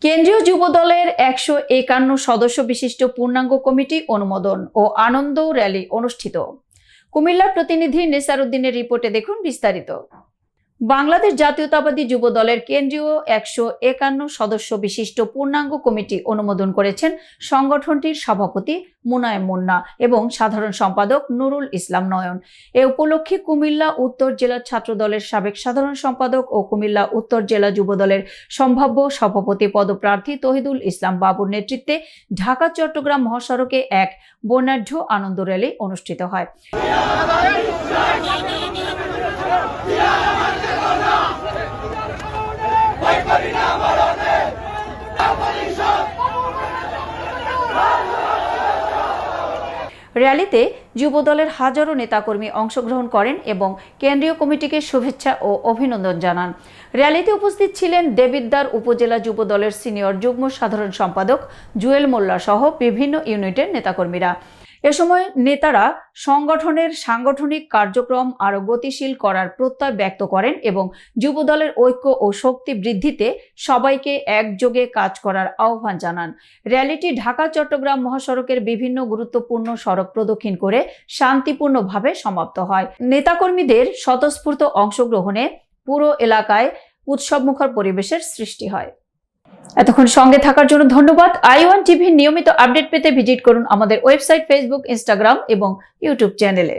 কেন্দ্রীয় যুব দলের 151 সদস্য বিশিষ্ট পূর্ণাঙ্গ কমিটি অনুমোদন ও আনন্দ র্যালি অনুষ্ঠিত। কুমিল্লার প্রতিনিধি নেসার উদ্দিনের রিপোর্টে দেখুন বিস্তারিত। বাংলাদেশ জাতীয়তাবাদী যুব দলের কেন্দ্রীয় 151 সদস্য বিশিষ্ট পূর্ণাঙ্গ কমিটি অনুমোদন করেছেন সংগঠনটির সভাপতি মুনায়েম মুন্না এবং সাধারণ সম্পাদক নুরুল ইসলাম নয়ন। এ উপলক্ষে কুমিল্লা উত্তর জেলা ছাত্র দলের সাবেক সাধারণ সম্পাদক ও কুমিল্লা উত্তর জেলা যুব দলের সম্ভাব্য সভাপতি পদপ্রার্থী তহিদুল ইসলাম বাবুর নেতৃত্বে ঢাকা চট্টগ্রাম মহাসড়কে এক বর্ণাঢ্য আনন্দ র্যালি অনুষ্ঠিত হয়। র্যালিতে যুবদলের হাজারো নেতাকর্মী অংশগ্রহণ করেন এবং কেন্দ্রীয় কমিটিকে শুভেচ্ছা ও অভিনন্দন জানান। র্যালিতে উপস্থিত ছিলেন দেবিদ্বার উপজেলা যুবদলের সিনিয়র যুগ্ম সাধারণ সম্পাদক জুয়েল মোল্লা সহ বিভিন্ন ইউনিটের নেতাকর্মীরা। এ সময় নেতারা সংগঠনের সাংগঠনিক কার্যক্রম আরও গতিশীল করার প্রত্যয় ব্যক্ত করেন এবং যুবদলের ঐক্য ও শক্তি বৃদ্ধিতে সবাইকে একযোগে কাজ করার আহ্বান জানান। র্যালিটি ঢাকা চট্টগ্রাম মহাসড়কের বিভিন্ন গুরুত্বপূর্ণ সড়ক প্রদক্ষিণ করে শান্তিপূর্ণভাবে সমাপ্ত হয়। নেতাকর্মীদের স্বতঃস্ফূর্ত অংশগ্রহণে পুরো এলাকায় উৎসবমুখর পরিবেশের সৃষ্টি হয়। এতক্ষণ সঙ্গে থাকার জন্য ধন্যবাদ। i1 টিভির নিয়মিত আপডেট পেতে ভিজিট করুন আমাদের ওয়েবসাইট, ফেসবুক, ইনস্টাগ্রাম এবং ইউটিউব চ্যানেলে।